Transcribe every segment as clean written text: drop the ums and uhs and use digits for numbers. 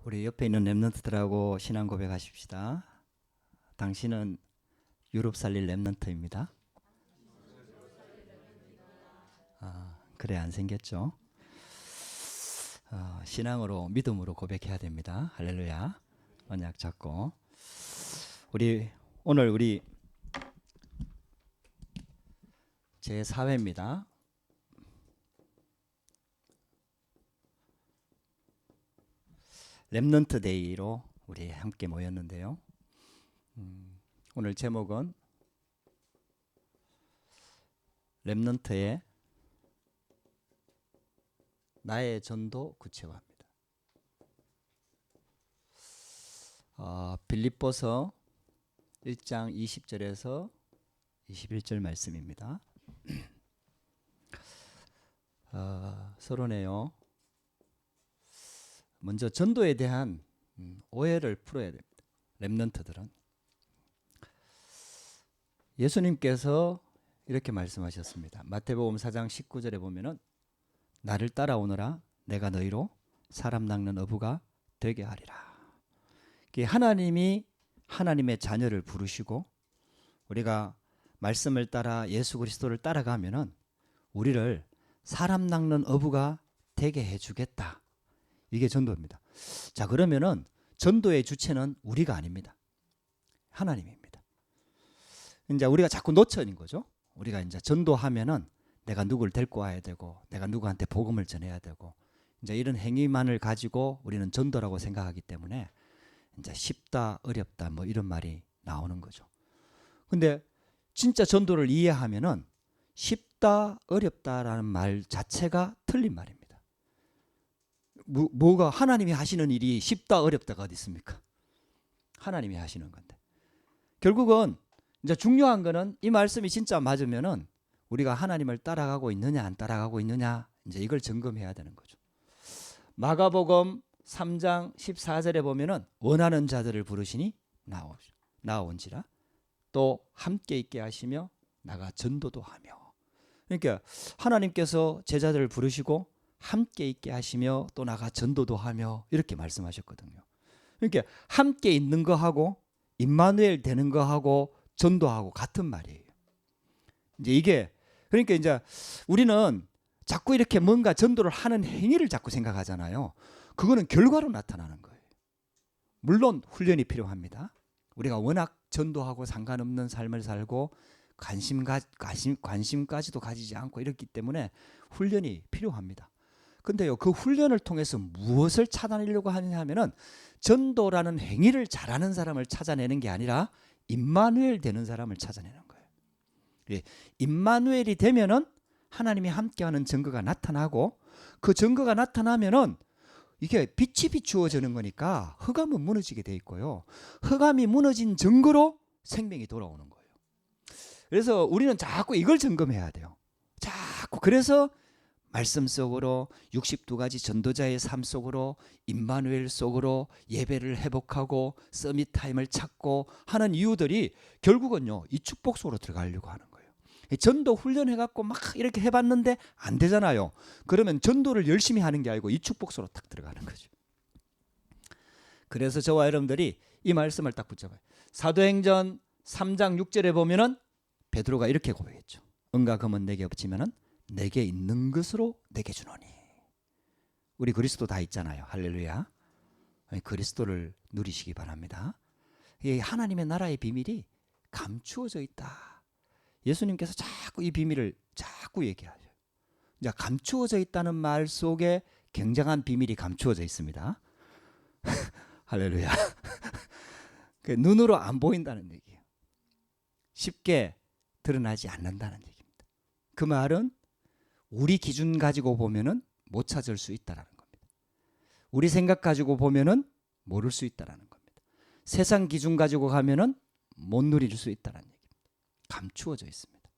우리 옆에 있는 랩런트들하고 신앙 고백하십시다. 당신은 유럽 살릴 랩런트입니다. 그래 안 생겼죠? 신앙으로 믿음으로 고백해야 됩니다. 할렐루야. 언약 잡고 오늘 우리 제 4회입니다. 랩런트 데이로 우리 함께 모였는데요. 오늘 제목은 랩런트의 나의 전도 구체화입니다. 빌립보서 1장 20절에서 21절 말씀입니다. 서론에요. 먼저 전도에 대한 오해를 풀어야 됩니다. 랩런트들은 예수님께서 이렇게 말씀하셨습니다. 마태복음 4장 19절에 보면은 나를 따라오너라 내가 너희로 사람 낚는 어부가 되게 하리라. 하나님이 하나님의 자녀를 부르시고 우리가 말씀을 따라 예수 그리스도를 따라가면은 우리를 사람 낚는 어부가 되게 해주겠다. 이게 전도입니다. 자, 그러면은 전도의 주체는 우리가 아닙니다. 하나님입니다. 이제 우리가 자꾸 놓쳐진 거죠. 우리가 이제 전도하면은 내가 누구를 데리고 와야 되고 내가 누구한테 복음을 전해야 되고 이제 이런 행위만을 가지고 우리는 전도라고 생각하기 때문에 이제 쉽다 어렵다 뭐 이런 말이 나오는 거죠. 근데 진짜 전도를 이해하면은 쉽다 어렵다라는 말 자체가 틀린 말입니다. 뭐가 하나님이 하시는 일이 쉽다 어렵다가 어디 있습니까? 하나님이 하시는 건데 결국은 이제 중요한 거는 이 말씀이 진짜 맞으면은 우리가 하나님을 따라가고 있느냐 안 따라가고 있느냐 이제 이걸 점검해야 되는 거죠. 마가복음 3장 14절에 보면은 원하는 자들을 부르시니 나온지라 또 함께 있게 하시며 나가 전도도 하며. 그러니까 하나님께서 제자들을 부르시고 함께 있게 하시며 또 나가 전도도 하며 이렇게 말씀하셨거든요. 그러니까 함께 있는 거하고 임마누엘 되는 거하고 전도하고 같은 말이에요. 이제 이게 그러니까 이제 우리는 자꾸 이렇게 뭔가 전도를 하는 행위를 자꾸 생각하잖아요. 그거는 결과로 나타나는 거예요. 물론 훈련이 필요합니다. 우리가 워낙 전도하고 상관없는 삶을 살고 관심까지도 가지지 않고 이렇기 때문에 훈련이 필요합니다. 근데요, 그 훈련을 통해서 무엇을 찾아내려고 하느냐 하면은 전도라는 행위를 잘하는 사람을 찾아내는 게 아니라 임마누엘 되는 사람을 찾아내는 거예요. 예, 임마누엘이 되면은 하나님이 함께하는 증거가 나타나고 그 증거가 나타나면은 이게 빛이 비추어지는 거니까 흑암은 무너지게 돼 있고요. 흑암이 무너진 증거로 생명이 돌아오는 거예요. 그래서 우리는 자꾸 이걸 점검해야 돼요. 자꾸 그래서 말씀 속으로 62가지 전도자의 삶 속으로 임마누엘 속으로 예배를 회복하고 서밋 타임을 찾고 하는 이유들이 결국은요 이 축복 속으로 들어가려고 하는 거예요. 전도 훈련해갖고 막 이렇게 해봤는데 안 되잖아요. 그러면 전도를 열심히 하는 게 아니고 이 축복 속으로 탁 들어가는 거죠. 그래서 저와 여러분들이 이 말씀을 딱 붙잡아요. 사도행전 3장 6절에 보면은 베드로가 이렇게 고백했죠. 은과 금은 내게 없지만은 내게 있는 것으로 내게 주노니. 우리 그리스도 다 있잖아요. 할렐루야. 그리스도를 누리시기 바랍니다. 이 하나님의 나라의 비밀이 감추어져 있다. 예수님께서 자꾸 이 비밀을 자꾸 얘기하죠. 자, 감추어져 있다는 말 속에 굉장한 비밀이 감추어져 있습니다. 할렐루야. 눈으로 안 보인다는 얘기예요. 쉽게 드러나지 않는다는 얘기입니다. 그 말은 우리 기준 가지고 보면은 못 찾을 수 있다라는 겁니다. 우리 생각 가지고 보면은 모를 수 있다라는 겁니다. 세상 기준 가지고 가면은 못 누릴 수 있다라는 얘기입니다. 감추어져 있습니다.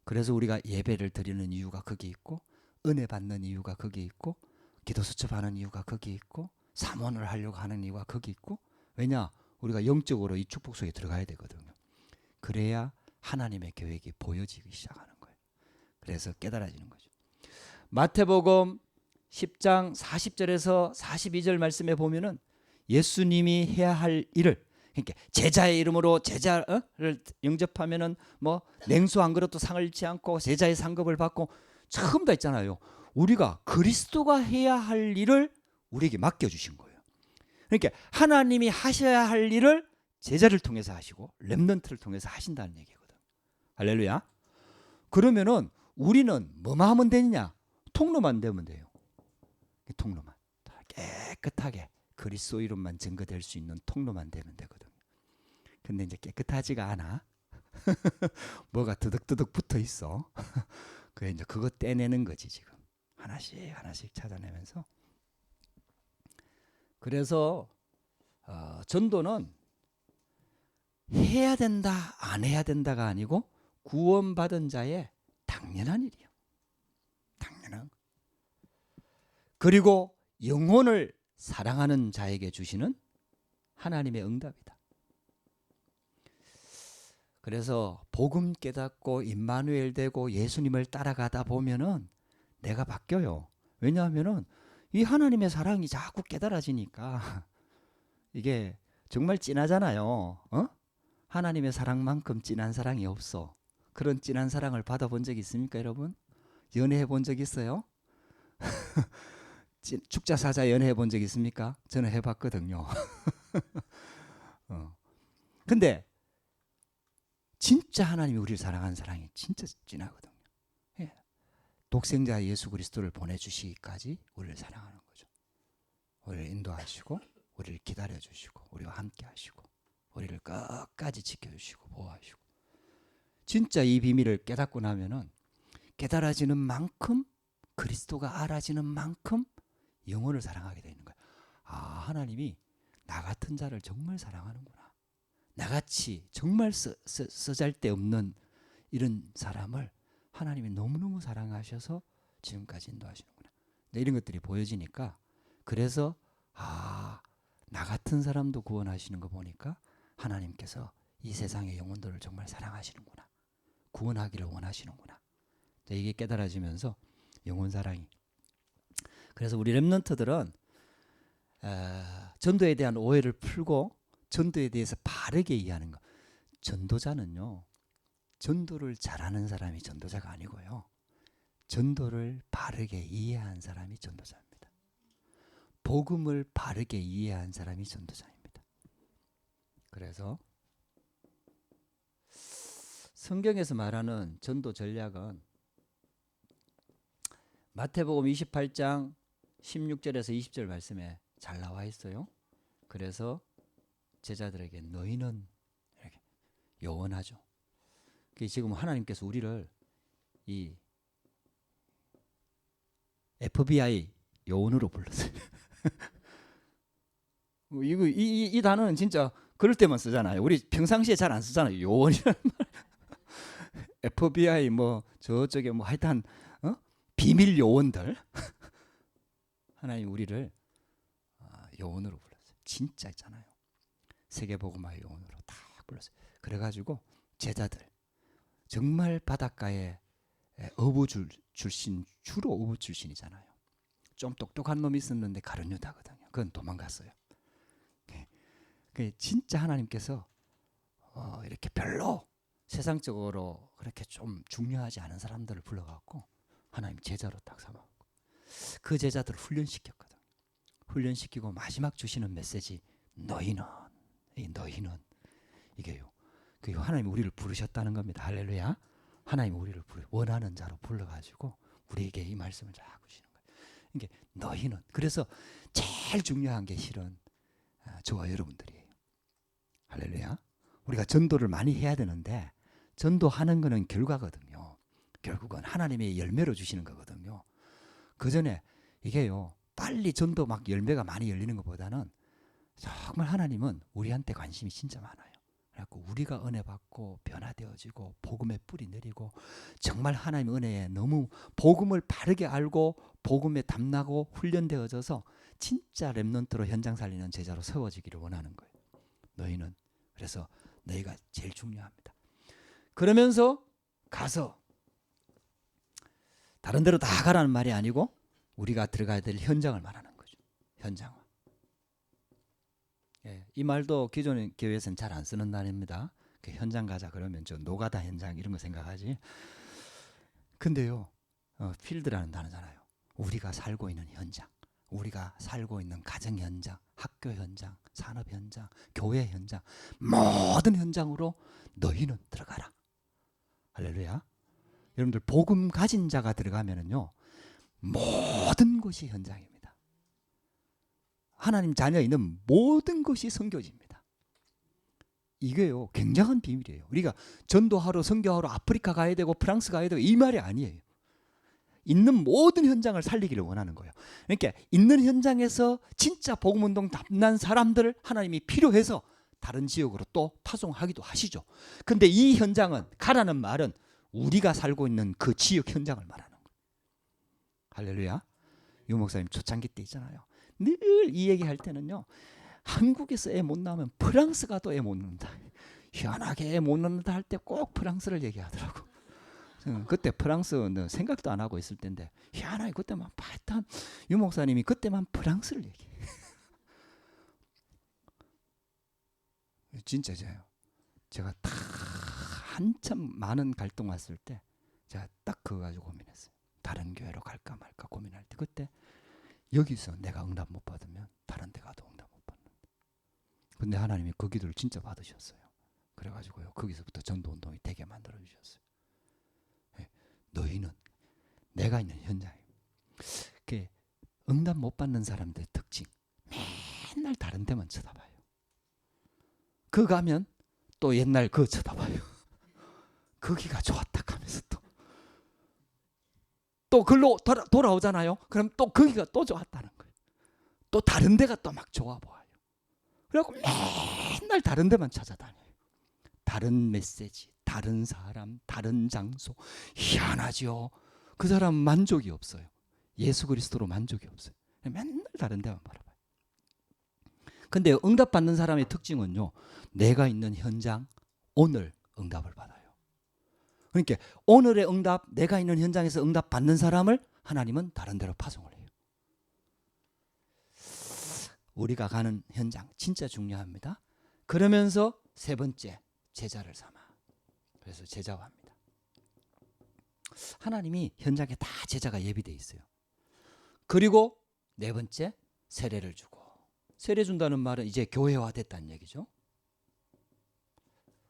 그래서 우리가 예배를 드리는 이유가 거기 있고 은혜 받는 이유가 거기 있고 기도 수첩하는 이유가 거기 있고 사모를 하려고 하는 이유가 거기 있고 왜냐? 우리가 영적으로 이 축복 속에 들어가야 되거든요. 그래야 하나님의 계획이 보여지기 시작하는 거예요. 그래서 깨달아지는 거죠. 마태복음 10장 40절에서 42절 말씀에 보면은 예수님이 해야 할 일을, 그러니까 제자의 이름으로 제자를 영접하면은 뭐 냉수 한 그릇도 상을 잃지 않고 제자의 상급을 받고 처음 다 있잖아요. 우리가 그리스도가 해야 할 일을 우리에게 맡겨주신 거예요. 그러니까 하나님이 하셔야 할 일을 제자를 통해서 하시고 렘넌트를 통해서 하신다는 얘기거든. 할렐루야. 그러면은 우리는 뭐만 하면 되느냐? 통로만 되면 돼요. 통로만 깨끗하게 그리스도 이름만 증거될 수 있는 통로만 되면 되거든. 근데 이제 깨끗하지가 않아. 뭐가 드득드득 붙어 있어. 그래 이제 그거 떼내는 거지 지금. 하나씩 하나씩 찾아내면서. 그래서 전도는 해야 된다 안 해야 된다가 아니고 구원받은 자의 당연한 일이에요. 당연한. 그리고 영혼을 사랑하는 자에게 주시는 하나님의 응답이다. 그래서 복음 깨닫고 임마누엘 되고 예수님을 따라가다 보면은 내가 바뀌어요. 왜냐하면은 이 하나님의 사랑이 자꾸 깨달아지니까 이게 정말 진하잖아요. 하나님의 사랑만큼 진한 사랑이 없어. 그런 진한 사랑을 받아본 적 있습니까, 여러분? 연애해 본 적 있어요? 축자사자 연애해 본 적 있습니까? 저는 해봤거든요. 근데 진짜 하나님이 우리를 사랑하는 사랑이 진짜 진하거든요. 예. 독생자 예수 그리스도를 보내주시기까지 우리를 사랑하는 거죠. 우리를 인도하시고 우리를 기다려주시고 우리와 함께 하시고 우리를 끝까지 지켜주시고 보호하시고. 진짜 이 비밀을 깨닫고 나면은 깨달아지는 만큼 그리스도가 알아지는 만큼 영혼을 사랑하게 되는 거예요. 아, 하나님이 나 같은 자를 정말 사랑하는구나. 나같이 정말 쓰잘데없는 이런 사람을 하나님이 너무너무 사랑하셔서 지금까지 인도하시는구나. 이런 것들이 보여지니까 그래서 나 같은 사람도 구원하시는 거 보니까 하나님께서 이 세상의 영혼들을 정말 사랑하시는구나. 구원하기를 원하시는구나. 이게 깨달아지면서 영혼 사랑이. 그래서 우리 렘넌트들은 전도에 대한 오해를 풀고 전도에 대해서 바르게 이해하는 거. 전도자는요, 전도를 잘하는 사람이 전도자가 아니고요, 전도를 바르게 이해한 사람이 전도자입니다. 복음을 바르게 이해한 사람이 전도자입니다. 그래서 성경에서 말하는 전도 전략은 마태복음 28장 16절에서 20절 말씀에 잘 나와 있어요. 그래서 제자들에게 너희는 이렇게 요원하죠. 지금 하나님께서 우리를 이 FBI 요원으로 불렀어요. 이 단어는 진짜 그럴 때만 쓰잖아요. 우리 평상시에 잘 안 쓰잖아요. 요원이라는 말. FBI 뭐 저쪽에 뭐 하여튼 비밀 요원들. 하나님 우리를 요원으로 불렀어요. 진짜 있잖아요. 세계복음화의 요원으로 딱 불렀어요. 그래가지고 제자들 정말 바닷가에 어부 출신, 주로 어부 출신이잖아요. 좀 똑똑한 놈이 있었는데 가룟유다거든요. 그건 도망갔어요. 진짜 하나님께서 이렇게 별로 세상적으로 그렇게 좀 중요하지 않은 사람들을 불러갖고 하나님 제자로 딱 삼아갖고 그 제자들을 훈련시켰거든. 훈련시키고 마지막 주시는 메시지 너희는 이게요. 그 하나님 우리를 부르셨다는 겁니다. 할렐루야. 하나님 우리를 원하는 자로 불러가지고 우리에게 이 말씀을 쫙 주시는 거예요. 이게 너희는. 그래서 제일 중요한 게 실은 저와 여러분들이에요. 할렐루야. 우리가 전도를 많이 해야 되는데 전도하는 거는 결과거든요. 결국은 하나님의 열매로 주시는 거거든요. 그 전에 이게요, 빨리 전도 막 열매가 많이 열리는 것보다는 정말 하나님은 우리한테 관심이 진짜 많아요. 그래갖고 우리가 은혜 받고 변화되어지고 복음의 뿌리 내리고 정말 하나님의 은혜에 너무 복음을 바르게 알고 복음에 담나고 훈련되어져서 진짜 렘넌트로 현장 살리는 제자로 세워지기를 원하는 거예요. 너희는. 그래서 너희가 제일 중요합니다. 그러면서 가서 다른 데로 다 가라는 말이 아니고 우리가 들어가야 될 현장을 말하는 거죠. 현장화. 이 말도 기존의 교회에서는 잘 안 쓰는 말입니다. 그 현장 가자 그러면 저 노가다 현장 이런 거 생각하지. 근데요, 필드라는 단어잖아요. 우리가 살고 있는 현장, 우리가 살고 있는 가정 현장, 학교 현장, 산업 현장, 교회 현장, 모든 현장으로 너희는 들어가라. 할렐루야. 여러분들 복음 가진 자가 들어가면은요, 모든 것이 현장입니다. 하나님 자녀 있는 모든 것이 선교지입니다. 이게요, 굉장한 비밀이에요. 우리가 전도하러 선교하러 아프리카 가야 되고 프랑스 가야 되고 이 말이 아니에요. 있는 모든 현장을 살리기를 원하는 거예요. 그러니까 있는 현장에서 진짜 복음운동 담난 사람들을 하나님이 필요해서 다른 지역으로 또 파송하기도 하시죠. 근데 이 현장은, 가라는 말은 우리가 살고 있는 그 지역 현장을 말하는 거예요. 할렐루야. 유 목사님 초창기 때 있잖아요. 늘 이 얘기할 때는요, 한국에서 애 못 낳으면 프랑스 가도 애 못 낳는다. 희한하게 애 못 낳는다 할 때 꼭 프랑스를 얘기하더라고. 그때 프랑스 생각도 안 하고 있을 텐데 희한하게 그때만 파탄 유 목사님이 그때만 프랑스를 얘기해. 진짜 제가 다 한참 많은 갈등 왔을 때 제가 딱 그거 가지고 고민했어요. 다른 교회로 갈까 말까 고민할 때 그때 여기서 내가 응답 못 받으면 다른 데 가도 응답 못 받는다. 근데 하나님이 그 기도를 진짜 받으셨어요. 그래가지고요, 거기서부터 전도운동이 되게 만들어 주셨어요. 너희는 내가 있는 현장에 응답 못 받는 사람들의 특징, 맨날 다른 데만 쳐다봐요. 그 가면 또 옛날 그거 쳐다봐요. 거기가 좋았다 하면서 또 글로 돌아오잖아요. 그럼 또 거기가 또 좋았다는 거예요. 또 다른 데가 또 막 좋아 보여요. 그래갖고 맨날 다른 데만 찾아다녀요. 다른 메시지, 다른 사람, 다른 장소. 희한하죠. 그 사람은 만족이 없어요. 예수 그리스도로 만족이 없어요. 맨날 다른 데만 바라봐요. 근데 응답 받는 사람의 특징은요, 내가 있는 현장, 오늘 응답을 받아요. 그러니까 오늘의 응답, 내가 있는 현장에서 응답 받는 사람을 하나님은 다른 데로 파송을 해요. 우리가 가는 현장 진짜 중요합니다. 그러면서 세 번째, 제자를 삼아. 그래서 제자화합니다. 하나님이 현장에 다 제자가 예비되어 있어요. 그리고 네 번째, 세례를 주고. 세례 준다는 말은 이제 교회화 됐다는 얘기죠.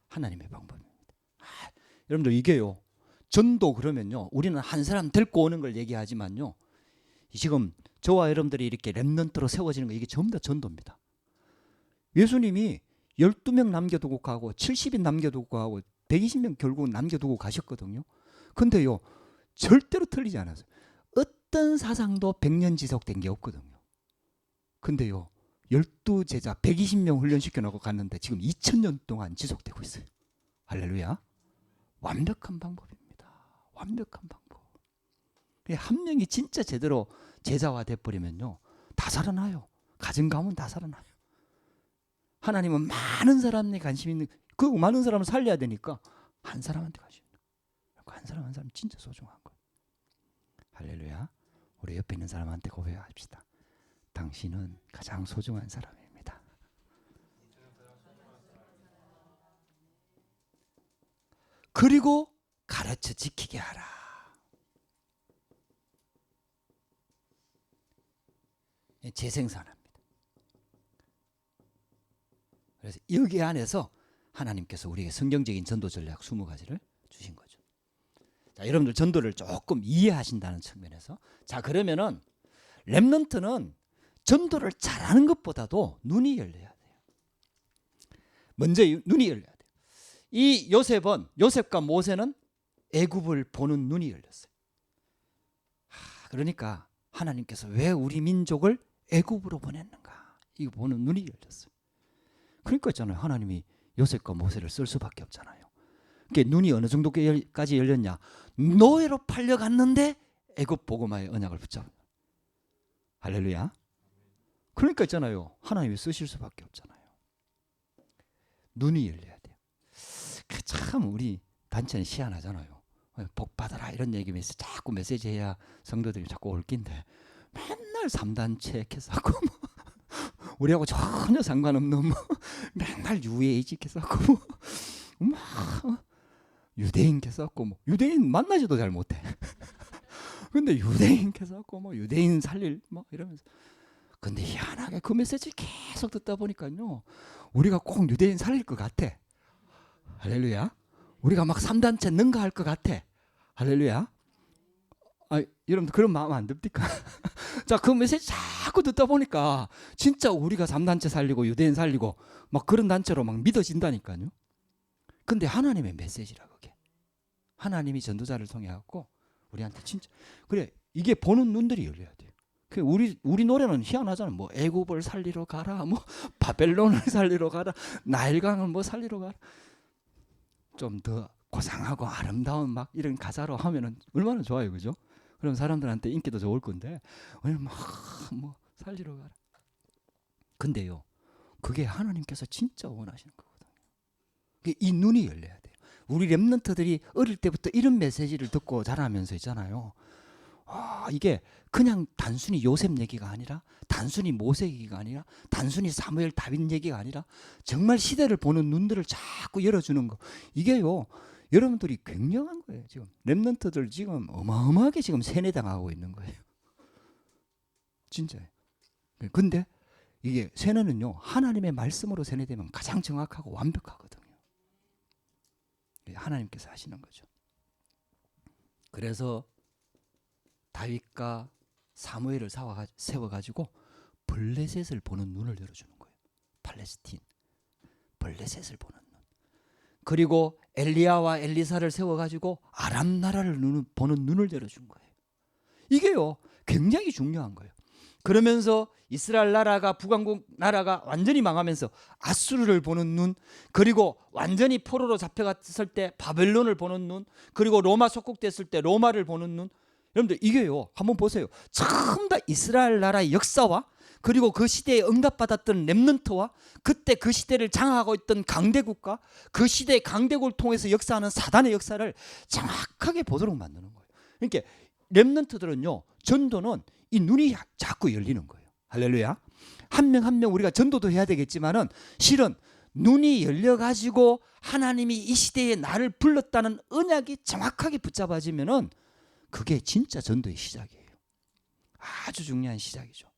하나님의 방법입니다. 여러분들 이게요, 전도 그러면요, 우리는 한 사람 데리고 오는 걸 얘기하지만요, 지금 저와 여러분들이 이렇게 렘넌트로 세워지는 거, 이게 전부 다 전도입니다. 예수님이 12명 남겨두고 가고 70인 남겨두고 가고 120명 결국 남겨두고 가셨거든요. 근데요, 절대로 틀리지 않았어요. 어떤 사상도 100년 지속된 게 없거든요. 근데요, 12제자 120명 훈련시켜놓고 갔는데 지금 2000년 동안 지속되고 있어요. 할렐루야. 완벽한 방법입니다. 완벽한 방법. 한 명이 진짜 제대로 제자화 돼버리면요, 다 살아나요. 가정 가문 다 살아나요. 하나님은 많은 사람에 관심 있는, 그 많은 사람을 살려야 되니까 한 사람한테 관심 있는 거예요. 한 사람 한 사람 진짜 소중한 거예요. 할렐루야. 우리 옆에 있는 사람한테 고백합시다. 당신은 가장 소중한 사람입니다. 그리고 가르쳐 지키게 하라. 재생산합니다. 그래서 여기 안에서 하나님께서 우리에게 성경적인 전도 전략 20가지를 주신 거죠. 자, 여러분들 전도를 조금 이해하신다는 측면에서, 자, 그러면은 렘넌트는 전도를 잘하는 것보다도 눈이 열려야 돼요. 먼저 눈이 열려야 돼요. 이 요셉과 모세는 애굽을 보는 눈이 열렸어요. 그러니까 하나님께서 왜 우리 민족을 애굽으로 보냈는가, 이거 보는 눈이 열렸어요. 그러니까 있잖아요, 하나님이 요셉과 모세를 쓸 수밖에 없잖아요. 그게 눈이 어느 정도까지 열렸냐, 노예로 팔려갔는데 애굽 복음화의 언약을 붙잡아. 할렐루야. 그러니까 있잖아요, 하나님이 쓰실 수밖에 없잖아요. 눈이 열려야 돼요. 참 우리 단체는 희한하잖아요. 복 받아라 이런 얘기면서 자꾸 메시지 해야 성도들이 자꾸 올 낀데 맨날 3단체 캐서하고 우리하고 전혀 상관없는 뭐 맨날 UAG 했었고 막 유대인 했었고 뭐 유대인 만나지도 잘 못해. 근데 유대인 했었고 뭐 유대인 살릴 뭐 이러면서. 근데 희한하게 그 메시지 계속 듣다 보니까요, 우리가 꼭 유대인 살릴 것 같아. 할렐루야. 우리가 막 3단체 능가할 것 같아. 할렐루야. 아, 여러분들 그런 마음 안 듭니까? 자, 그 메시지 자꾸 듣다 보니까 진짜 우리가 3단체 살리고 유대인 살리고 막 그런 단체로 막 믿어진다니까요. 근데 하나님의 메시지라 그게. 하나님이 전도자를 통해 갖고 우리한테 진짜 그래, 이게 보는 눈들이 열려야 돼요. 우리 노래는 희한하잖아요. 뭐 애굽을 살리러 가라, 뭐 바벨론을 살리러 가라, 나일강을 뭐 살리러 가라. 좀 더 고상하고 아름다운 막 이런 가사로 하면은 얼마나 좋아요, 그죠? 그럼 사람들한테 인기도 좋을 건데 막 뭐 살리러 가라. 근데요, 그게 하나님께서 진짜 원하시는 거거든요. 이 눈이 열려야 돼요. 우리 렘넌트들이 어릴 때부터 이런 메시지를 듣고 자라면서 있잖아요. 이게 그냥 단순히 요셉 얘기가 아니라, 단순히 모세 얘기가 아니라, 단순히 사무엘 다윗 얘기가 아니라 정말 시대를 보는 눈들을 자꾸 열어주는 거. 이게요, 여러분들이 굉장한 거예요. 지금 렘넌트들 지금 어마어마하게 지금 세뇌당하고 있는 거예요. 진짜요. 근데 이게 세뇌는요, 하나님의 말씀으로 세뇌되면 가장 정확하고 완벽하거든요. 하나님께서 하시는 거죠. 그래서 다윗과 사무엘을 세워가지고 블레셋을 보는 눈을 열어주는 거예요. 팔레스틴, 블레셋을 보는 눈. 그리고 엘리야와 엘리사를 세워가지고 아람 나라를 보는 눈을 열어준 거예요. 이게요, 굉장히 중요한 거예요. 그러면서 이스라엘 나라가, 북왕국 나라가 완전히 망하면서 아수르를 보는 눈, 그리고 완전히 포로로 잡혀갔을 때 바벨론을 보는 눈, 그리고 로마 속국됐을 때 로마를 보는 눈. 여러분들 이게요, 한번 보세요. 전부 다 이스라엘 나라의 역사와, 그리고 그 시대에 응답받았던 렘넌트와, 그때 그 시대를 장악하고 있던 강대국과, 그 시대의 강대국을 통해서 역사하는 사단의 역사를 정확하게 보도록 만드는 거예요. 그러니까 렘넌트들은요, 전도는 이 눈이 자꾸 열리는 거예요. 할렐루야. 한 명 한 명 우리가 전도도 해야 되겠지만은 실은 눈이 열려가지고 하나님이 이 시대에 나를 불렀다는 언약이 정확하게 붙잡아지면은 그게 진짜 전도의 시작이에요. 아주 중요한 시작이죠.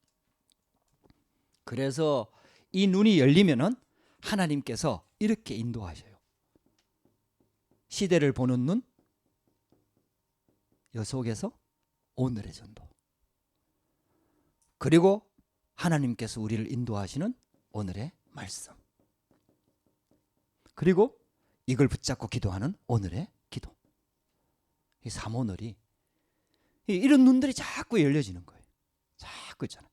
그래서 이 눈이 열리면은 하나님께서 이렇게 인도하셔요. 시대를 보는 눈, 여 속에서 오늘의 전도. 그리고 하나님께서 우리를 인도하시는 오늘의 말씀. 그리고 이걸 붙잡고 기도하는 오늘의 기도. 이 3오늘이 이런 눈들이 자꾸 열려지는 거예요. 자꾸 있잖아요.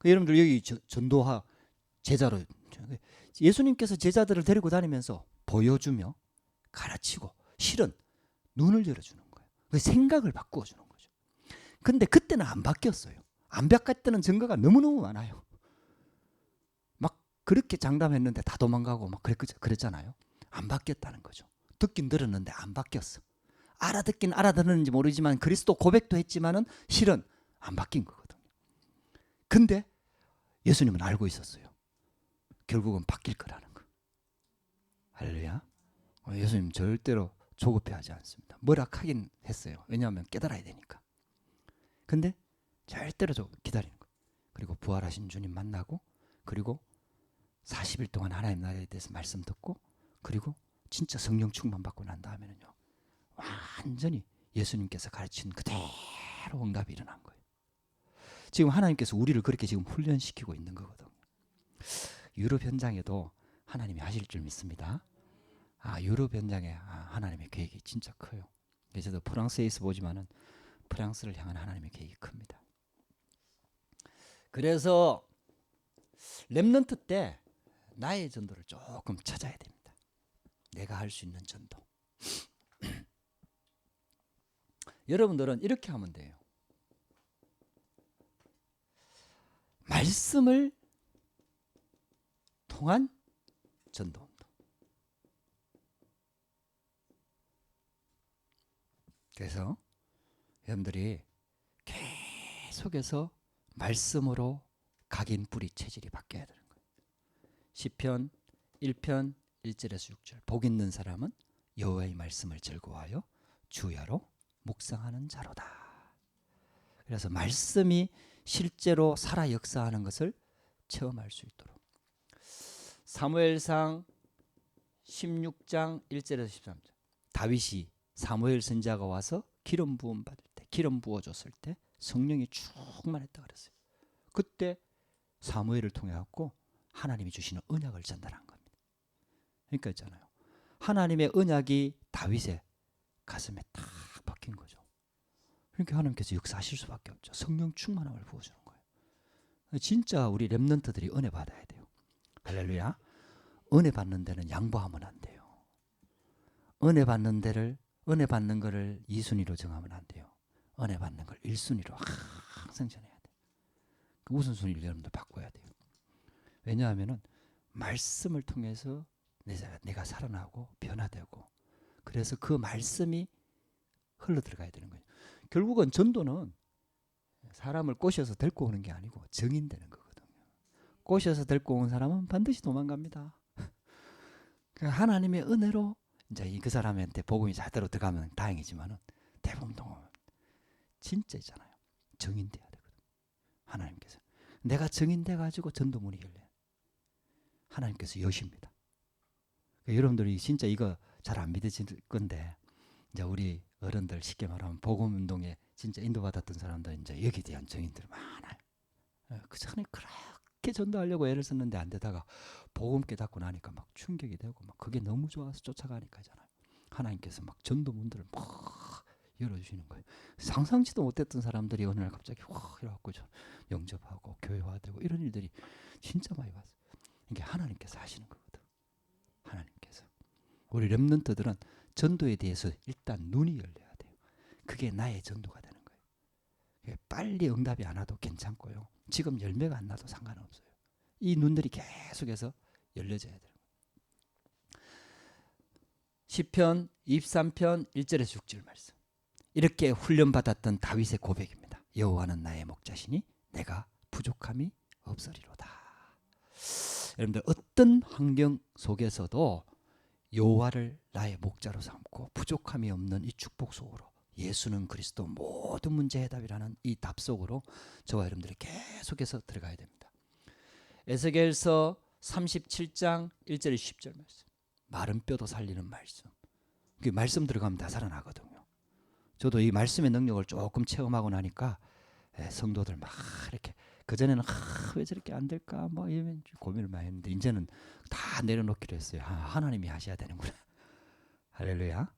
여러분들 여기 전도하 제자로, 예수님께서 제자들을 데리고 다니면서 보여주며 가르치고 실은 눈을 열어주는 거예요. 생각을 바꾸어 주는 거죠. 근데 그때는 안 바뀌었어요. 안 바뀌었다는 증거가 너무너무 많아요. 막 그렇게 장담했는데 다 도망가고 막 그랬잖아요. 안 바뀌었다는 거죠. 듣긴 들었는데 안 바뀌었어. 알아듣긴 알아듣는지 모르지만 그리스도 고백도 했지만은 실은 안 바뀐 거거든요. 근데 예수님은 알고 있었어요. 결국은 바뀔 거라는 거. 할렐루야. 예수님 절대로 조급해하지 않습니다. 뭐라 하긴 했어요. 왜냐하면 깨달아야 되니까. 근데 절대로 기다리는 거. 그리고 부활하신 주님 만나고, 그리고 40일 동안 하나님 나라에 대해서 말씀 듣고, 그리고 진짜 성령 충만 받고 난 다음에는요, 완전히 예수님께서 가르친 그대로 응답이 일어난 거예요. 지금 하나님께서 우리를 그렇게 지금 훈련시키고 있는 거거든요. 유럽 현장에도 하나님이 하실 줄 믿습니다. 유럽 현장에 하나님의 계획이 진짜 커요. 저도 프랑스에 있어 보지만은 프랑스를 향한 하나님의 계획이 큽니다. 그래서 렘넌트 때 나의 전도를 조금 찾아야 됩니다. 내가 할 수 있는 전도. 여러분들은 이렇게 하면 돼요. 말씀을 통한 전도 운동. 그래서 여러분들이 계속해서 말씀으로 각인 뿌리 체질이 바뀌어야 돼요. 시편 1편 1절에서 6절. 복 있는 사람은 여호와의 말씀을 즐거워하여 주야로 묵상하는 자로다. 그래서 말씀이 실제로 살아 역사하는 것을 체험할 수 있도록. 사무엘상 16장 1절에서 13절. 다윗이 사무엘 선지자가 와서 기름 부음 받을 때, 기름 부어 줬을 때 성령이 충만했다 그랬어요. 그때 사무엘을 통해 갖고 하나님이 주시는 언약을 전달한 겁니다. 그러니까 있잖아요. 하나님의 언약이 다윗의 가슴에 딱 박힌 거죠. 그러니까 하나님께서 역사하실 수밖에 없죠. 성령 충만함을 부어주는 거예요. 진짜 우리 렘넌트들이 은혜 받아야 돼요. 할렐루야. 은혜 받는 데는 양보하면 안 돼요. 은혜 받는 거를 2순위로 정하면 안 돼요. 은혜 받는 걸 1순위로 항상 전해야 돼요. 그 우선순위를 여러분들 바꿔야 돼요. 왜냐하면은 말씀을 통해서 내가 살아나고 변화되고, 그래서 그 말씀이 흘러 들어가야 되는 거예요. 결국은 전도는 사람을 꼬셔서 데리고 오는 게 아니고 정인되는 거거든요. 꼬셔서 데리고 온 사람은 반드시 도망갑니다. 하나님의 은혜로 이제 그 사람한테 복음이 제대로 들어가면 다행이지만은 대부분 진짜 있잖아요. 정인돼야 되거든요. 하나님께서 내가 정인돼 가지고 전도문이 열려요. 하나님께서 여십니다. 여러분들이 진짜 이거 잘 안 믿으실 건데, 이제 우리 어른들 쉽게 말하면 복음 운동에 진짜 인도받았던 사람들 이제 여기에 대한 정인들 많아요. 그 전에 그렇게 전도하려고 애를 썼는데 안 되다가 복음 깨닫고 나니까 막 충격이 되고 막 그게 너무 좋아서 쫓아가니까잖아요. 하나님께서 막 전도 문들을 막 열어주시는 거예요. 상상치도 못했던 사람들이 어느 날 갑자기 확 이래갖고 영접하고 교회화되고 이런 일들이 진짜 많이 봤어요. 이게 하나님께서 하시는 거거든. 하나님께서. 우리 렘넌트들은 전도에 대해서 일단 눈이 열려야 돼요. 그게 나의 전도가 되는 거예요. 빨리 응답이 안 와도 괜찮고요. 지금 열매가 안 나도 상관없어요. 이 눈들이 계속해서 열려져야 돼요. 시편 23편 1절에서 6절 말씀. 이렇게 훈련받았던 다윗의 고백입니다. 여호와는 나의 목자시니 내가 부족함이 없으리로다. 여러분들 어떤 환경 속에서도 여호와를 나의 목자로 삼고 부족함이 없는 이 축복 속으로, 예수는 그리스도 모든 문제 해답이라는 이 답 속으로 저와 여러분들이 계속해서 들어가야 됩니다. 에스겔서 37장 1절 10절 말씀. 마른 뼈도 살리는 말씀. 그 말씀 들어가면 다 살아나거든요. 저도 이 말씀의 능력을 조금 체험하고 나니까 성도들 막 이렇게, 그전에는 왜 저렇게 안 될까 뭐 이런 고민을 많이 했는데 이제는 다 내려놓기로 했어요. 하나님이 하셔야 되는구나. 할렐루야.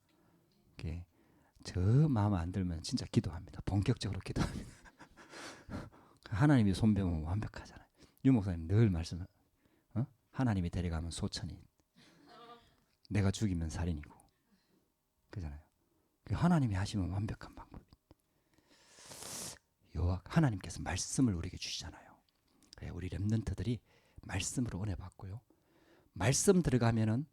저 마음 안 들면 진짜 기도합니다. 본격적으로 기도합니다. 하나님이 손배우면 완벽하잖아요. 유 목사님 늘 말씀, 하나님이 데려가면 소천이, 내가 죽이면 살인이고, 그잖아요. 하나님이 하시면 완벽한 방법이. 하나님께서 말씀을 우리에게 주시잖아요. 우리 렘넌트들이 말씀으로 은혜 받고요. 말씀 들어가면은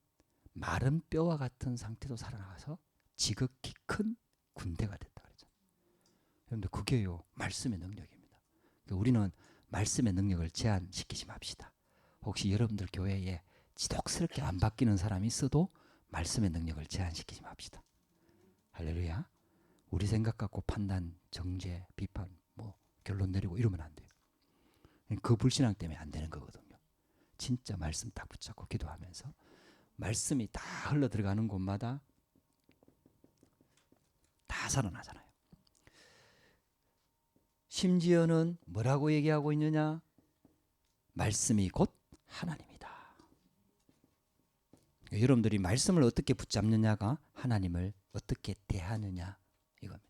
마른 뼈와 같은 상태도 살아나가서 지극히 큰 군대가 됐다 그랬잖아요. 여러분들 그게요 말씀의 능력입니다. 우리는 말씀의 능력을 제한시키지 맙시다. 혹시 여러분들 교회에 지독스럽게 안 바뀌는 사람이 있어도 말씀의 능력을 제한시키지 맙시다. 할렐루야. 우리 생각 갖고 판단, 정죄, 비판, 결론 내리고 이러면 안 돼요. 그 불신앙 때문에 안 되는 거거든요. 진짜 말씀 딱 붙잡고 기도하면서 말씀이 다 흘러 들어가는 곳마다 다 살아나잖아요. 심지어는 뭐라고 얘기하고 있느냐? 말씀이 곧 하나님이다. 여러분들이 말씀을 어떻게 붙잡느냐가 하나님을 어떻게 대하느냐 이겁니다.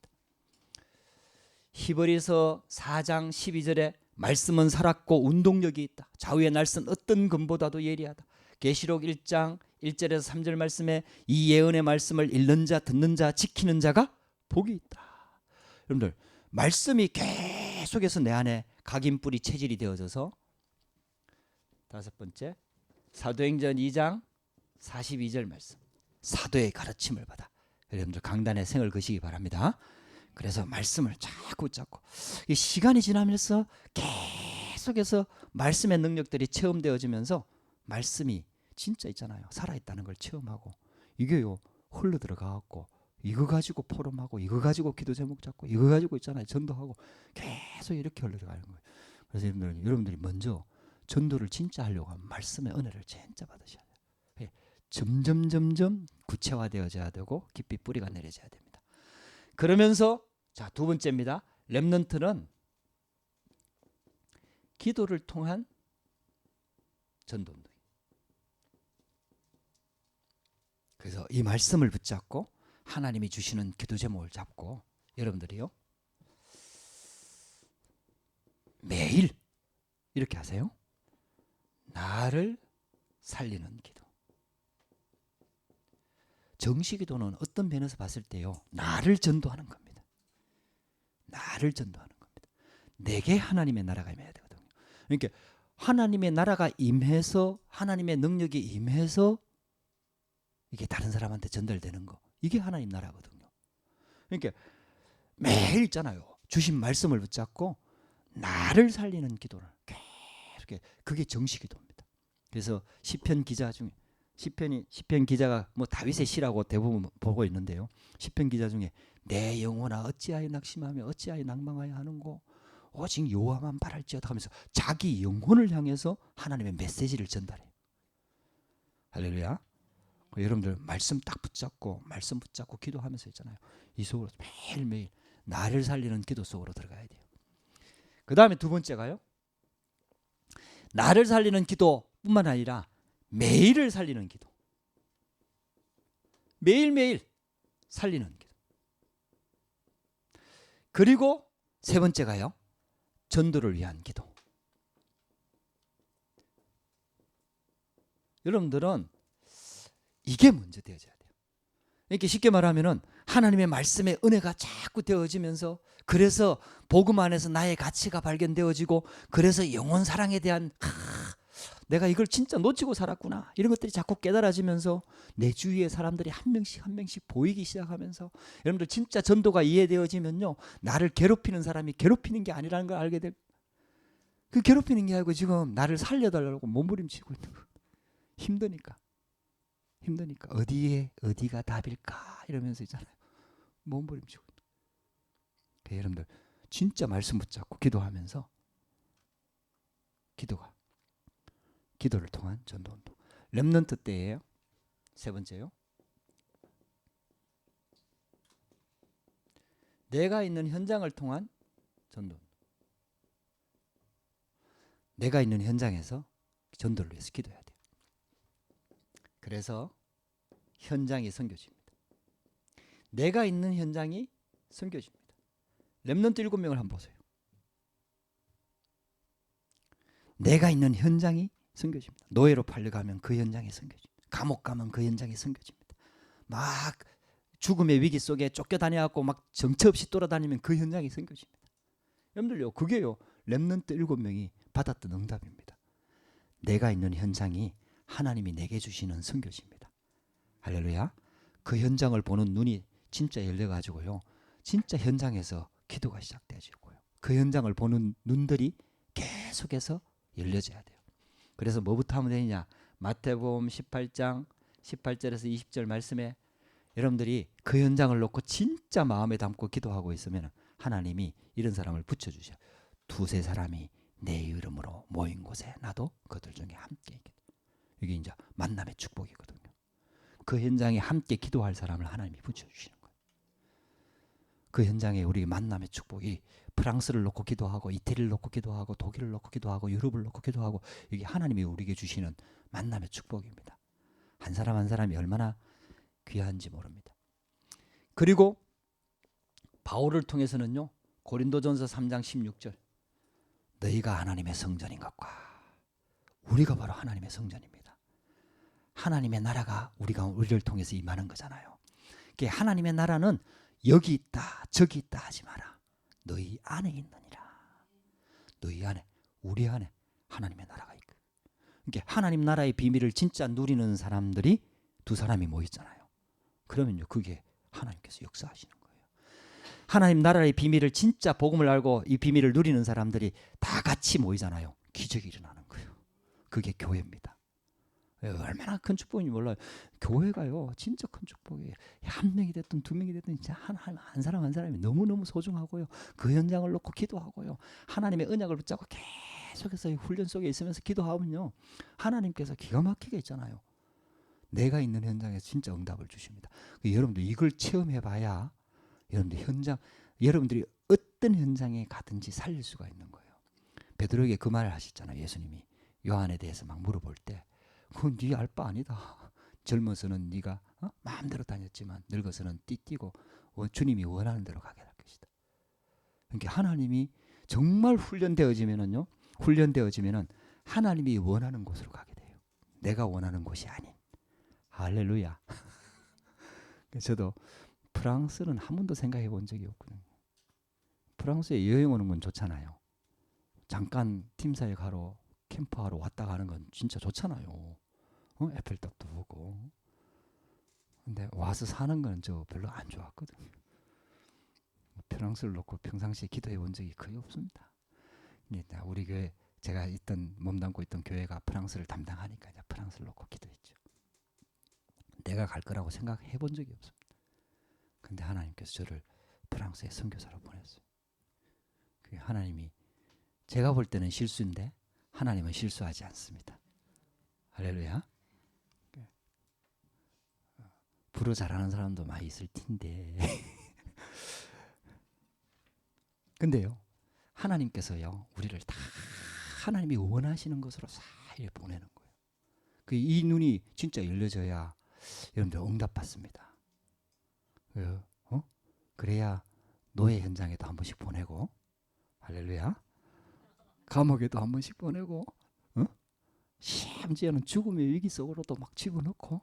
히브리서 4장 12절에 말씀은 살았고 운동력이 있다. 좌우의 날선 어떤 금보다도 예리하다. 계시록 1장 1절에서 3절 말씀에 이 예언의 말씀을 읽는 자, 듣는 자, 지키는 자가 복이 있다. 여러분들 말씀이 계속해서 내 안에 각인뿌리 체질이 되어져서, 다섯 번째 사도행전 2장 42절 말씀, 사도의 가르침을 받아. 여러분들 강단에 생을 거시기 바랍니다. 그래서 말씀을 자꾸 잡고 시간이 지나면서 계속해서 말씀의 능력들이 체험되어지면서 말씀이 진짜 있잖아요. 살아있다는 걸 체험하고 이게요 흘러 들어가갖고 이거 가지고 포럼하고 이거 가지고 기도 제목 잡고 이거 가지고 있잖아요. 전도하고 계속 이렇게 흘러 들어가는 거예요. 그래서 여러분들이 먼저 전도를 진짜 하려고 하면 말씀의 은혜를 진짜 받으셔야 돼요. 예, 점점 구체화되어져야 되고 깊이 뿌리가 내려져야 됩니다. 그러면서 자, 두 번째입니다. 렘넌트는 기도를 통한 전도운동. 그래서 이 말씀을 붙잡고 하나님이 주시는 기도 제목을 잡고 여러분들이요 매일 이렇게 하세요. 나를 살리는 기도. 정시기도는 어떤 면에서 봤을 때요 나를 전도하는 겁니다. 나를 전도하는 겁니다. 내게 하나님의 나라가 임해야 되거든요. 그러니까 하나님의 나라가 임해서 하나님의 능력이 임해서 이게 다른 사람한테 전달되는 거 이게 하나님 나라거든요. 그러니까 매일 있잖아요. 주신 말씀을 붙잡고 나를 살리는 기도를 계속 그게 정시기도입니다. 그래서 시편 기자 중에 시편 기자가 뭐 다윗의 시라고 대부분 보고 있는데요. 시편 기자 중에 내 영혼아 어찌하여 낙심하며 어찌하여 낭망하여 하는고 오직 여호와만 바랄지어다 하면서 자기 영혼을 향해서 하나님의 메시지를 전달해요. 할렐루야. 여러분들 말씀 딱 붙잡고 말씀 붙잡고 기도하면서 있잖아요. 이 속으로 매일매일 나를 살리는 기도 속으로 들어가야 돼요. 그 다음에 두 번째가요. 나를 살리는 기도뿐만 아니라 매일을 살리는 기도. 매일매일 살리는 기도. 그리고 세 번째가요. 전도를 위한 기도. 여러분들은 이게 먼저 되어져야 돼요. 이렇게 쉽게 말하면은 하나님의 말씀의 은혜가 자꾸 되어지면서 그래서 복음 안에서 나의 가치가 발견되어지고 그래서 영혼 사랑에 대한 내가 이걸 진짜 놓치고 살았구나 이런 것들이 자꾸 깨달아지면서 내 주위의 사람들이 한 명씩 보이기 시작하면서 여러분들 진짜 전도가 이해되어지면요 나를 괴롭히는 사람이 괴롭히는 게 아니라는 걸 알게 될 그 괴롭히는 게 아니고 지금 나를 살려달라고 몸부림치고 있는 거 힘드니까 어디가 답일까 이러면서 있잖아요. 몸부림치고 있는 거. 여러분들 진짜 말씀 붙잡고 기도하면서 기도를 통한 전도운동. 렘넌트 때예요. 세 번째요. 내가 있는 현장을 통한 전도운동. 내가 있는 현장에서 전도를 위해서 기도해야 돼요. 그래서 현장이 선교지입니다. 내가 있는 현장이 선교지입니다. 렘넌트 7명을 한번 보세요. 내가 있는 현장이 선교지입니다. 노예로 팔려가면 그 현장이 선교지입니다. 감옥 가면 그 현장이 선교지입니다. 막 죽음의 위기 속에 쫓겨다녀갖고 막 정처 없이 돌아다니면 그 현장이 선교지입니다. 여러분들요, 그게요 렘넌트 7명이 받았던 응답입니다. 내가 있는 현장이 하나님이 내게 주시는 선교지입니다. 할렐루야. 그 현장을 보는 눈이 진짜 열려가지고요 진짜 현장에서 기도가 시작되어지고요 그 현장을 보는 눈들이 계속해서 열려져야 돼요. 그래서 뭐부터 하면 되느냐. 마태복음 18장 18절에서 20절 말씀에 여러분들이 그 현장을 놓고 진짜 마음에 담고 기도하고 있으면 하나님이 이런 사람을 붙여주셔요. 두세 사람이 내 이름으로 모인 곳에 나도 그들 중에 함께 있겠다. 이게 이제 만남의 축복이거든요. 그 현장에 함께 기도할 사람을 하나님이 붙여주시는 거예요. 그 현장에 우리 만남의 축복이 프랑스를 놓고 기도하고 이태리를 놓고 기도하고 독일을 놓고 기도하고 유럽을 놓고 기도하고 이게 하나님이 우리에게 주시는 만남의 축복입니다. 한 사람 한 사람이 얼마나 귀한지 모릅니다. 그리고 바울을 통해서는요 고린도전서 3장 16절 너희가 하나님의 성전인 것과 우리가 바로 하나님의 성전입니다. 하나님의 나라가 우리를 통해서 임하는 거잖아요. 하나님의 나라는 여기 있다 저기 있다 하지 마라. 너희 안에 있느니라. 너희 안에 우리 안에 하나님의 나라가 있고 하나님 나라의 비밀을 진짜 누리는 사람들이 두 사람이 모였잖아요. 그러면요 그게 하나님께서 역사하시는 거예요. 하나님 나라의 비밀을 진짜 복음을 알고 이 비밀을 누리는 사람들이 다 같이 모이잖아요. 기적이 일어나는 거예요. 그게 교회입니다. 얼마나 큰 축복인지 몰라요. 교회가요 진짜 큰 축복이에요. 한 명이 됐든 두 명이 됐든 진짜 한 사람 한 사람이 너무너무 소중하고요. 그 현장을 놓고 기도하고요. 하나님의 언약을 붙잡고 계속해서 훈련 속에 있으면서 기도하면요. 하나님께서 기가 막히게 있잖아요. 내가 있는 현장에서 진짜 응답을 주십니다. 여러분들 이걸 체험해봐야 여러분들이 어떤 현장에 가든지 살릴 수가 있는 거예요. 베드로에게 그 말을 하셨잖아요. 예수님이 요한에 대해서 막 물어볼 때 그건 네 알 바 아니다. 젊어서는 네가 마음대로 다녔지만 늙어서는 띠띠고 주님이 원하는 대로 가게 될 것이다. 그러니까 하나님이 정말 훈련되어지면은 하나님이 원하는 곳으로 가게 돼요. 내가 원하는 곳이 아닌. 할렐루야. 저도 프랑스는 한 번도 생각해 본 적이 없거든요. 프랑스에 여행 오는 건 좋잖아요. 잠깐 팀사에 가러 캠프하러 왔다 가는 건 진짜 좋잖아요. 에펠탑도 보고. 근데 와서 사는 건 저 별로 안 좋았거든요. 프랑스를 놓고 평상시에 기도해 본 적이 거의 없습니다. 우리 교회 제가 몸담고 있던 교회가 프랑스를 담당하니까 이제 프랑스를 놓고 기도했죠. 내가 갈 거라고 생각해 본 적이 없습니다. 근데 하나님께서 저를 프랑스에 선교사로 보냈어요. 하나님이 제가 볼 때는 실수인데 하나님은 실수하지 않습니다. 할렐루야. 불어 잘하는 사람도 많이 있을 텐데 근데요 하나님께서요 우리를 다 하나님이 원하시는 것으로 잘 보내는 거예요. 이 눈이 진짜 열려져야 여러분들 응답받습니다. 그래야 노예 현장에도 한 번씩 보내고 할렐루야. 감옥에도 한 번씩 보내고 심지어는 죽음의 위기 속으로도 막 집어넣고.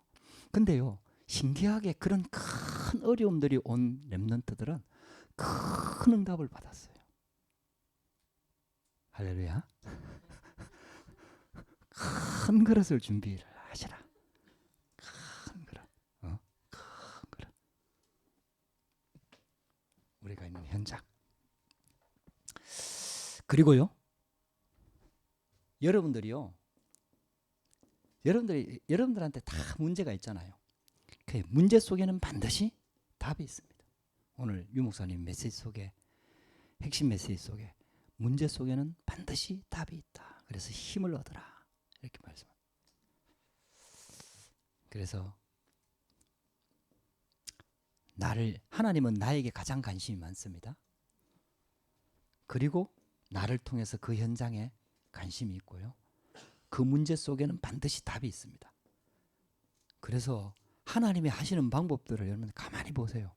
근데요 신기하게 그런 큰 어려움들이 온 렘넌트들은 큰 응답을 받았어요. 할렐루야. 큰 그릇을 준비를 하시라. 큰 그릇. 큰 그릇. 우리가 있는 현장. 그리고요. 여러분들한테 다 문제가 있잖아요. 그 문제 속에는 반드시 답이 있습니다. 오늘 유 목사님 메시지 속에 핵심 메시지 속에 문제 속에는 반드시 답이 있다. 그래서 힘을 얻으라. 이렇게 말씀합니다. 그래서 하나님은 나에게 가장 관심이 많습니다. 그리고 나를 통해서 그 현장에 관심이 있고요. 그 문제 속에는 반드시 답이 있습니다. 그래서 하나님이 하시는 방법들을 여러분 가만히 보세요.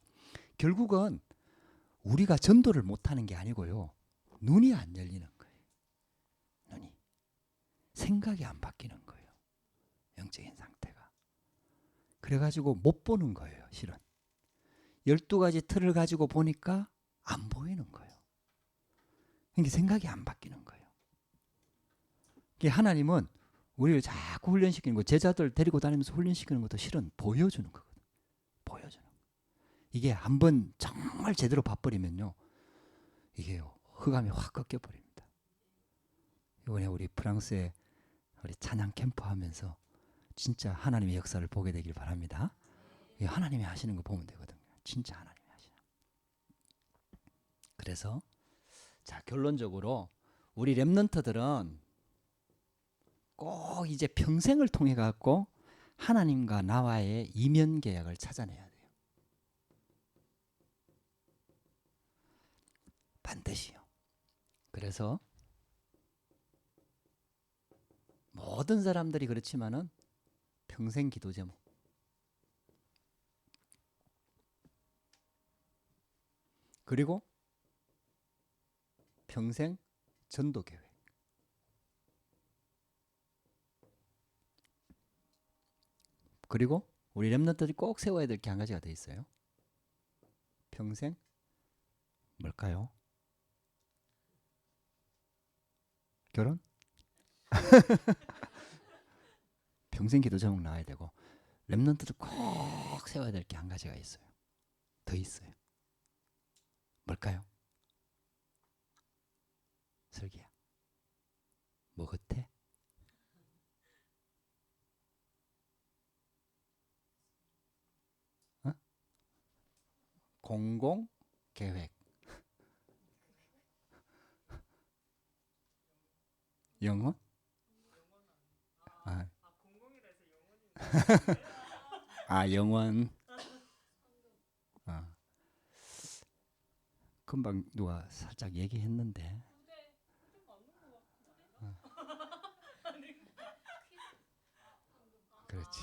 결국은 우리가 전도를 못하는 게 아니고요. 눈이 안 열리는 거예요. 눈이. 생각이 안 바뀌는 거예요. 영적인 상태가. 그래가지고 못 보는 거예요. 실은. 12가지 틀을 가지고 보니까 안 보이는 거예요. 그러니까 생각이 안 바뀌는 거예요. 하나님은 우리를 자꾸 훈련시키는 거, 제자들 데리고 다니면서 훈련시키는 것도 실은 보여주는 거거든요. 보여주는 거. 이게 한번 정말 제대로 봐버리면요. 이게 흑암이 확 꺾여버립니다. 이번에 우리 프랑스에 우리 찬양 캠프 하면서 진짜 하나님의 역사를 보게 되길 바랍니다. 하나님이 하시는 거 보면 되거든요. 진짜 하나님이 하시는. 그래서 자 결론적으로 우리 렘넌트들은 꼭 이제 평생을 통해 갖고 하나님과 나와의 이면 계약을 찾아내야 돼요. 반드시요. 그래서 모든 사람들이 그렇지만은 평생 기도 제목. 그리고 평생 전도 계획. 그리고 우리 렘넌트들이 꼭 세워야 될 게 한 가지가 더 있어요. 평생 뭘까요? 결혼? 평생 기도 제목 나와야 되고 렘넌트들 꼭 세워야 될 게 한 가지가 있어요. 더 있어요. 뭘까요? 슬기야. 뭐 같아? 공공 계획. 영혼? 아, 영혼. 금방 누가 살짝 얘기했는데. 그렇지.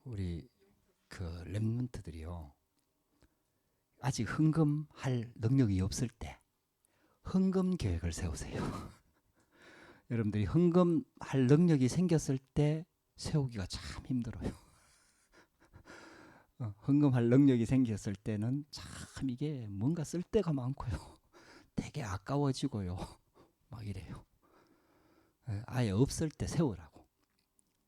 우리 그 렘넌트들이요, 아직 헌금할 능력이 없을 때 헌금 계획을 세우세요. 여러분들이 헌금할 능력이 생겼을 때 세우기가 참 힘들어요. 헌금할 능력이 생겼을 때는 참 이게 뭔가 쓸 데가 많고요, 되게 아까워지고요, 막 이래요. 아예 없을 때 세우라고.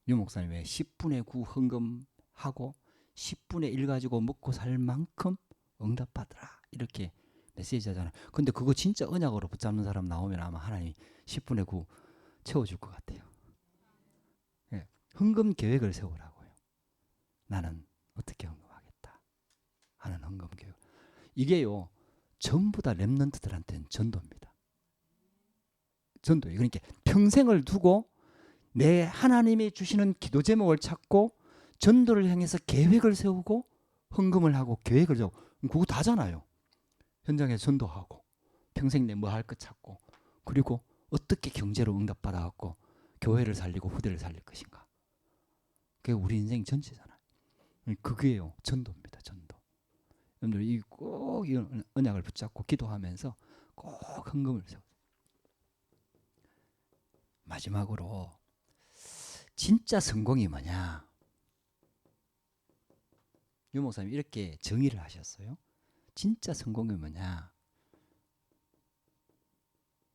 유 목사님 왜 10분의 9 헌금하고 10분의 1 가지고 먹고 살 만큼 응답받으라 이렇게 메시지 하잖아요. 근데 그거 진짜 언약으로 붙잡는 사람 나오면 아마 하나님이 10분의 9 채워줄 것 같아요. 예, 헌금 계획을 세우라고요. 나는 어떻게 헌금하겠다 하는 헌금 계획. 이게요, 전부 다 렘넌트들한테는 전도입니다. 전도예요. 그러니까 평생을 두고 내 하나님이 주시는 기도 제목을 찾고 전도를 향해서 계획을 세우고 헌금을 하고 계획을 세우고, 그거 다잖아요. 현장에 전도하고 평생 내 뭐 할 것 찾고, 그리고 어떻게 경제로 응답받아갖고 교회를 살리고 후대를 살릴 것인가. 그게 우리 인생 전체잖아요. 그게요, 전도입니다. 전도. 여러분들 꼭 이 언약을 붙잡고 기도하면서 꼭 헌금을 세우세요. 마지막으로 진짜 성공이 뭐냐? 유 목사님 이렇게 정의를 하셨어요. 진짜 성공이 뭐냐?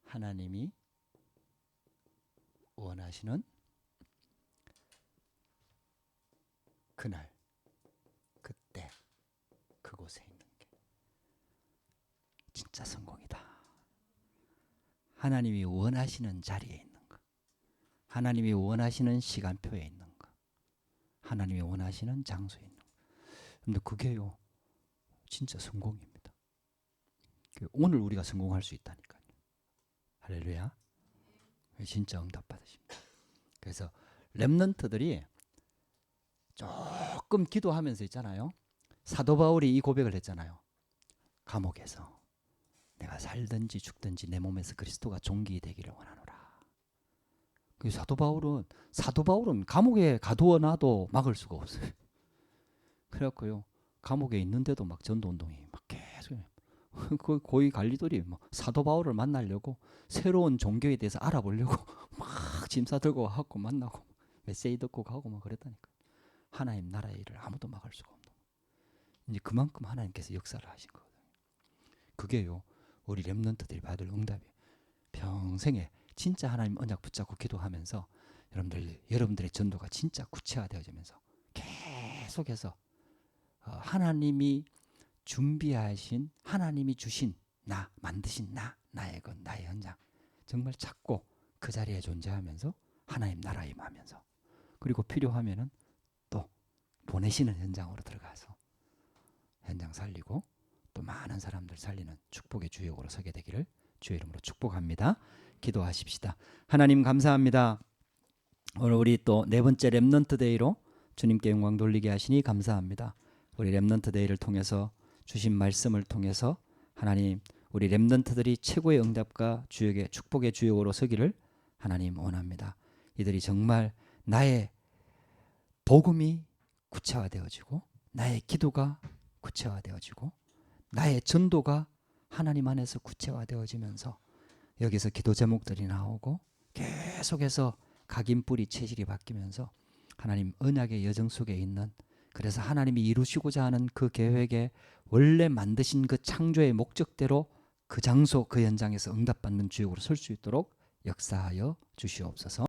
하나님이 원하시는 그날, 그때, 그곳에 있는 게 진짜 성공이다. 하나님이 원하시는 자리에 있는 것, 하나님이 원하시는 시간표에 있는 것, 하나님이 원하시는 장소에 있는 것. 근데 그게요, 진짜 성공입니다. 오늘 우리가 성공할 수 있다니까요. 할렐루야. 진짜 응답 받으십니다. 그래서 렘넌트들이 조금 기도하면서 있잖아요. 사도 바울이 이 고백을 했잖아요. 감옥에서 내가 살든지 죽든지 내 몸에서 그리스도가 존귀되기를 원하노라. 그 사도 바울은 감옥에 가두어놔도 막을 수가 없어요. 그래갖고요, 감옥에 있는데도 막 전도운동이 막 계속, 그 고위 관리들이 뭐 사도 바울을 만나려고 새로운 종교에 대해서 알아보려고 막 짐 싸들고 와갖고 만나고 메시지 듣고 가고 막 그랬다니까. 하나님 나라의 일을 아무도 막을 수가 없는 거예요. 이제 그만큼 하나님께서 역사를 하신 거거든요. 그게요, 우리 렘넌트들이 받을 응답이에요. 평생에 진짜 하나님 언약 붙잡고 기도하면서 여러분들의 전도가 진짜 구체화되어지면서 계속해서 하나님이 준비하신, 하나님이 주신 만드신 나의 것, 나의 현장 정말 찾고 그 자리에 존재하면서 하나님 나라에 임하면서, 그리고 필요하면은 또 보내시는 현장으로 들어가서 현장 살리고 또 많은 사람들 살리는 축복의 주역으로 서게 되기를 주의 이름으로 축복합니다. 기도하십시다. 하나님 감사합니다. 오늘 우리 또 네 번째 렘넌트 데이로 주님께 영광 돌리게 하시니 감사합니다. 우리 렘넌트 데이를 통해서 주신 말씀을 통해서 하나님, 우리 렘넌트들이 최고의 응답과 주역의 축복의 주역으로 서기를 하나님 원합니다. 이들이 정말 나의 복음이 구체화되어지고 나의 기도가 구체화되어지고 나의 전도가 하나님 안에서 구체화되어지면서 여기서 기도 제목들이 나오고 계속해서 각인뿌리 체질이 바뀌면서 하나님 언약의 여정 속에 있는, 그래서 하나님이 이루시고자 하는 그 계획에 원래 만드신 그 창조의 목적대로 그 장소 그 현장에서 응답받는 주역으로 설 수 있도록 역사하여 주시옵소서.